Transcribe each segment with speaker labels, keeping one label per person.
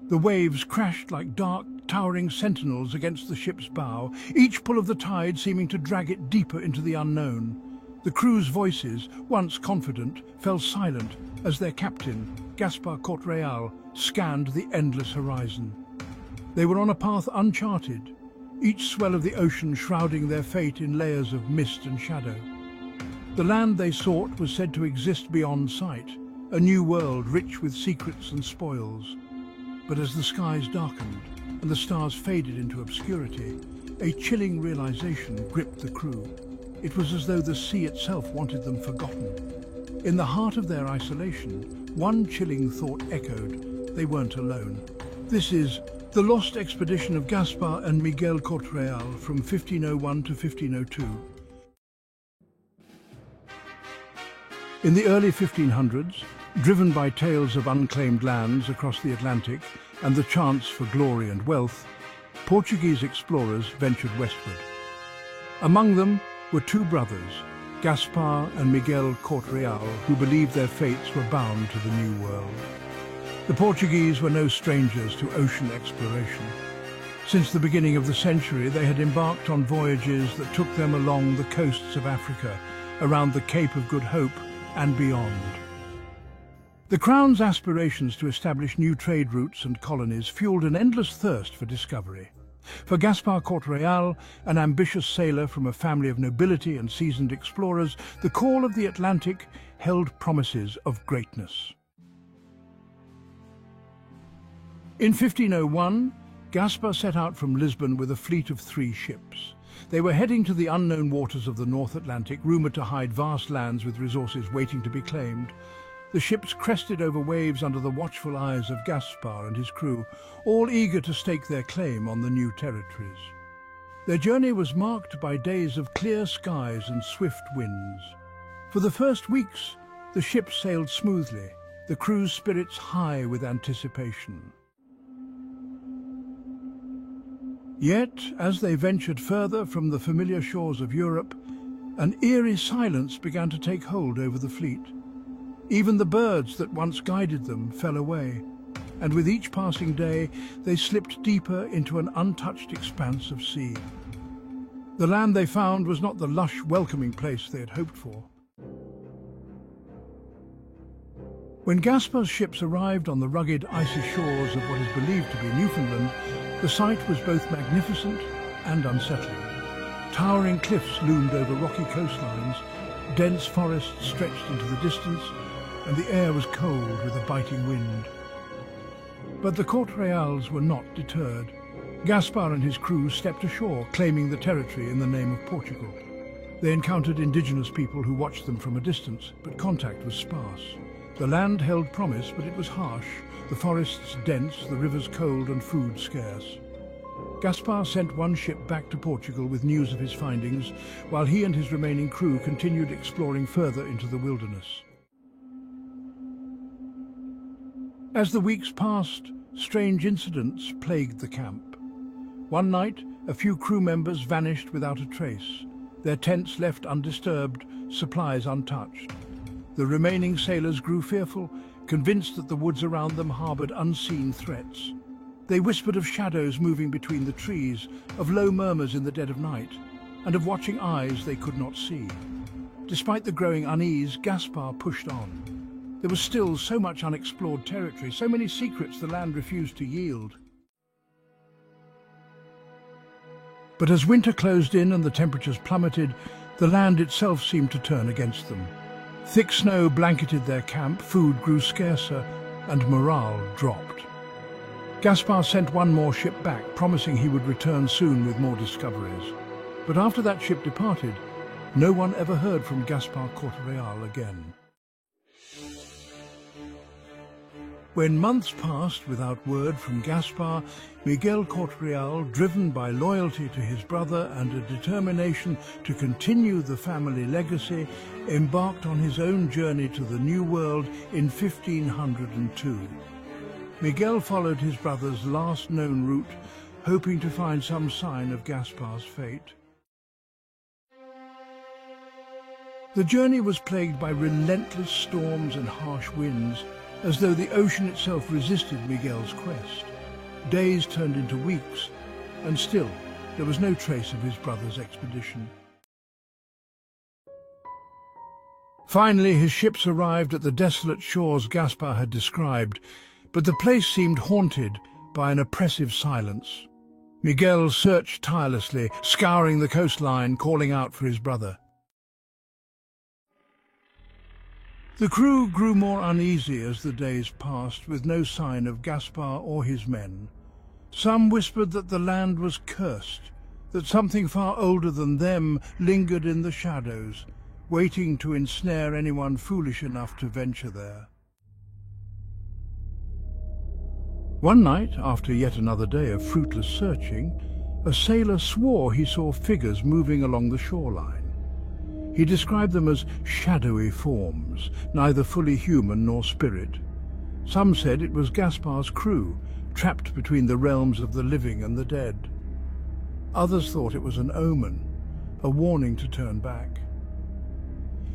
Speaker 1: The waves crashed like dark, towering sentinels against the ship's bow, each pull of the tide seeming to drag it deeper into the unknown. The crew's voices, once confident, fell silent as their captain, Gaspar Corte-Real, scanned the endless horizon. They were on a path uncharted, each swell of the ocean shrouding their fate in layers of mist and shadow. The land they sought was said to exist beyond sight, a new world rich with secrets and spoils. But as the skies darkened and the stars faded into obscurity, a chilling realization gripped the crew. It was as though the sea itself wanted them forgotten. In the heart of their isolation, one chilling thought echoed: they weren't alone. This is the lost expedition of Gaspar and Miguel Corte-Real from 1501 to 1502. In the early 1500s, driven by tales of unclaimed lands across the Atlantic and the chance for glory and wealth, Portuguese explorers ventured westward. Among them were two brothers, Gaspar and Miguel Corte-Real, who believed their fates were bound to the New World. The Portuguese were no strangers to ocean exploration. Since the beginning of the century, they had embarked on voyages that took them along the coasts of Africa, around the Cape of Good Hope and beyond. The Crown's aspirations to establish new trade routes and colonies fueled an endless thirst for discovery. For Gaspar Corte-Real, an ambitious sailor from a family of nobility and seasoned explorers, the call of the Atlantic held promises of greatness. In 1501, Gaspar set out from Lisbon with a fleet of 3 ships. They were heading to the unknown waters of the North Atlantic, rumoured to hide vast lands with resources waiting to be claimed. The ships crested over waves under the watchful eyes of Gaspar and his crew, all eager to stake their claim on the new territories. Their journey was marked by days of clear skies and swift winds. For the first weeks, the ships sailed smoothly, the crew's spirits high with anticipation. Yet, as they ventured further from the familiar shores of Europe, an eerie silence began to take hold over the fleet. Even the birds that once guided them fell away, and with each passing day they slipped deeper into an untouched expanse of sea. The land they found was not the lush, welcoming place they had hoped for. When Gaspar's ships arrived on the rugged, icy shores of what is believed to be Newfoundland, the sight was both magnificent and unsettling. Towering cliffs loomed over rocky coastlines, dense forests stretched into the distance, and the air was cold with a biting wind. But the Corte-Reals were not deterred. Gaspar and his crew stepped ashore, claiming the territory in the name of Portugal. They encountered indigenous people who watched them from a distance, but contact was sparse. The land held promise, but it was harsh, the forests dense, the rivers cold and food scarce. Gaspar sent one ship back to Portugal with news of his findings, while he and his remaining crew continued exploring further into the wilderness. As the weeks passed, strange incidents plagued the camp. One night, a few crew members vanished without a trace, their tents left undisturbed, supplies untouched. The remaining sailors grew fearful, convinced that the woods around them harbored unseen threats. They whispered of shadows moving between the trees, of low murmurs in the dead of night, and of watching eyes they could not see. Despite the growing unease, Gaspar pushed on. There was still so much unexplored territory, so many secrets the land refused to yield. But as winter closed in and the temperatures plummeted, the land itself seemed to turn against them. Thick snow blanketed their camp, food grew scarcer, and morale dropped. Gaspar sent one more ship back, promising he would return soon with more discoveries. But after that ship departed, no one ever heard from Gaspar Corte-Real again. When months passed without word from Gaspar, Miguel Corte-Real, driven by loyalty to his brother and a determination to continue the family legacy, embarked on his own journey to the New World in 1502. Miguel followed his brother's last known route, hoping to find some sign of Gaspar's fate. The journey was plagued by relentless storms and harsh winds, as though the ocean itself resisted Miguel's quest. Days turned into weeks, and still there was no trace of his brother's expedition. Finally, his ships arrived at the desolate shores Gaspar had described, but the place seemed haunted by an oppressive silence. Miguel searched tirelessly, scouring the coastline, calling out for his brother. The crew grew more uneasy as the days passed, with no sign of Gaspar or his men. Some whispered that the land was cursed, that something far older than them lingered in the shadows, waiting to ensnare anyone foolish enough to venture there. One night, after yet another day of fruitless searching, a sailor swore he saw figures moving along the shoreline. He described them as shadowy forms, neither fully human nor spirit. Some said it was Gaspar's crew, trapped between the realms of the living and the dead. Others thought it was an omen, a warning to turn back.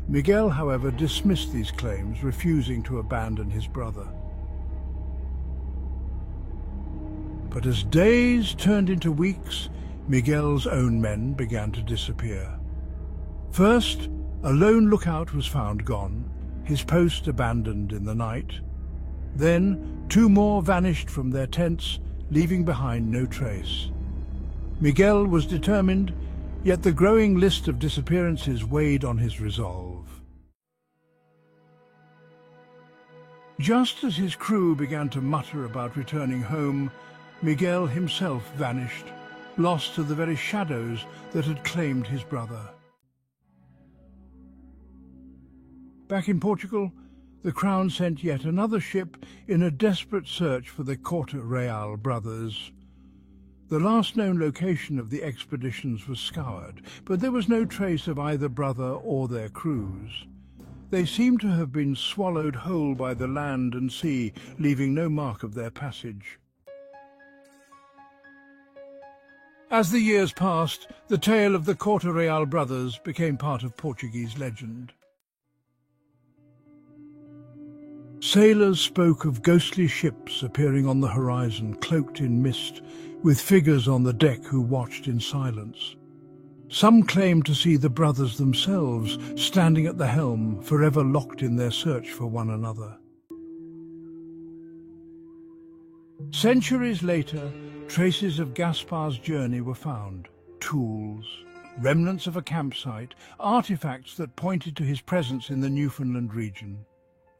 Speaker 1: Miguel, however, dismissed these claims, refusing to abandon his brother. But as days turned into weeks, Miguel's own men began to disappear. First, a lone lookout was found gone, his post abandoned in the night. Then, 2 more vanished from their tents, leaving behind no trace. Miguel was determined, yet the growing list of disappearances weighed on his resolve. Just as his crew began to mutter about returning home, Miguel himself vanished, lost to the very shadows that had claimed his brother. Back in Portugal, the Crown sent yet another ship in a desperate search for the Corte Real brothers. The last known location of the expeditions was scoured, but there was no trace of either brother or their crews. They seemed to have been swallowed whole by the land and sea, leaving no mark of their passage. As the years passed, the tale of the Corte Real brothers became part of Portuguese legend. Sailors spoke of ghostly ships appearing on the horizon, cloaked in mist, with figures on the deck who watched in silence. Some claimed to see the brothers themselves standing at the helm, forever locked in their search for one another. Centuries later, traces of Gaspar's journey were found. Tools, remnants of a campsite, artifacts that pointed to his presence in the Newfoundland region.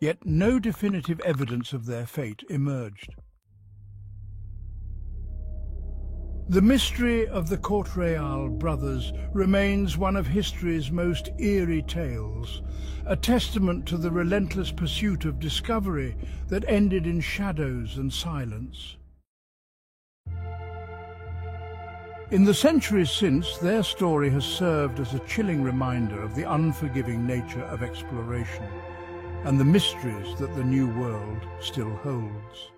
Speaker 1: Yet no definitive evidence of their fate emerged. The mystery of the Corte Real brothers remains one of history's most eerie tales, a testament to the relentless pursuit of discovery that ended in shadows and silence. In the centuries since, their story has served as a chilling reminder of the unforgiving nature of exploration and the mysteries that the New World still holds.